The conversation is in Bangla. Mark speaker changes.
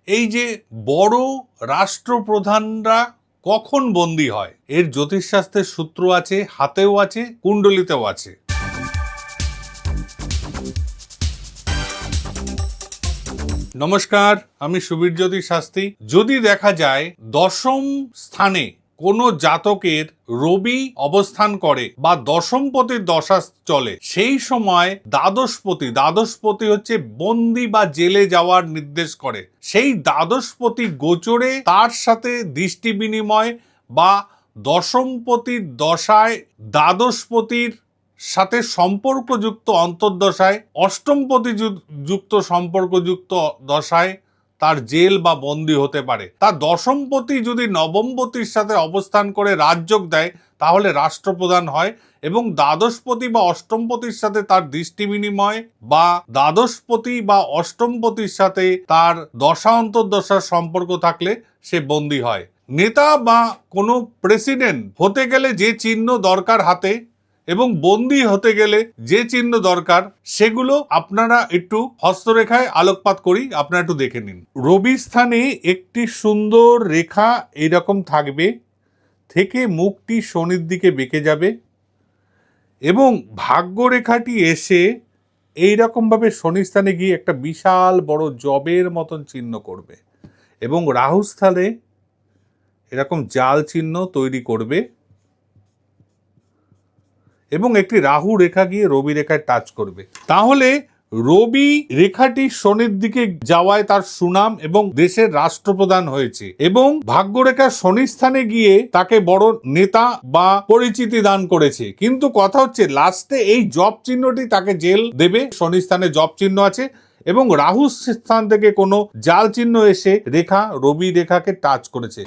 Speaker 1: এই যে বড় রাষ্ট্রপ্রধানরা কখন বন্দী হয়, এর জ্যোতিষশাস্ত্রের সূত্র আছে, হাতেও আছে, কুণ্ডলিতেও আছে। নমস্কার, আমি সুবীরজ্যোতি শাস্ত্রী। যদি দেখা যায় দশম স্থানে কোনো জাতকের রবি অবস্থান করে বা দশমপতির দশা চলে, সেই সময় দ্বাদশপতি হচ্ছে বন্দি বা জেলে যাওয়ার নির্দেশ করে। সেই দ্বাদশপতি গোচরে তার সাথে দৃষ্টি বিনিময় বা দশমপতির দশায় দ্বাদশপতির সাথে সম্পর্কযুক্ত অন্তর্দশায়, অষ্টমপতি যুক্ত সম্পর্কযুক্ত দশায় তার জেল বা বন্দী হতে পারে। তার দশমপতি যদি নবমপতির সাথে অবস্থান করে রাজযোগ দেয়, তাহলে রাষ্ট্রপ্রধান হয়। এবং দ্বাদশপতি বা অষ্টমপতির সাথে তার দৃষ্টি বিনিময় বা দ্বাদশপতি বা অষ্টমপতির সাথে তার দশা অন্তর্দশার সম্পর্ক থাকলে সে বন্দী হয়। নেতা বা কোনো প্রেসিডেন্ট হতে গেলে যে চিহ্ন দরকার হাতে এবং বন্দী হতে গেলে যে চিহ্ন দরকার, সেগুলো আপনারা একটু হস্তরেখায় আলোকপাত করি, আপনারা একটু দেখে নিন। রবি স্থানে একটি সুন্দর রেখা এইরকম থাকবে, থেকে মুখটি শনির দিকে বেঁকে যাবে এবং ভাগ্যরেখাটি এসে এইরকমভাবে শনি স্থানে গিয়ে একটা বিশাল বড় জবের মতন চিহ্ন করবে এবং রাহু স্থানে এরকম জাল চিহ্ন তৈরি করবে এবং একটি রাহু রেখা গিয়ে রবি রেখায় টাচ করবে। তাহলে রবি রেখাটি শনির দিকে যাওয়ায় তার সুনাম এবং দেশের রাষ্ট্রপ্রধান হয়েছে এবং ভাগ্যরেখা শনি স্থানে গিয়ে তাকে বড় নেতা বা পরিচিতি দান করেছে। কিন্তু কথা হচ্ছে লাস্টে এই জব চিহ্নটি তাকে জেল দেবে। শনি স্থানে জব চিহ্ন আছে এবং রাহু স্থান থেকে কোনো জাল চিহ্ন এসে রেখা রবি রেখাকে টাচ করেছে।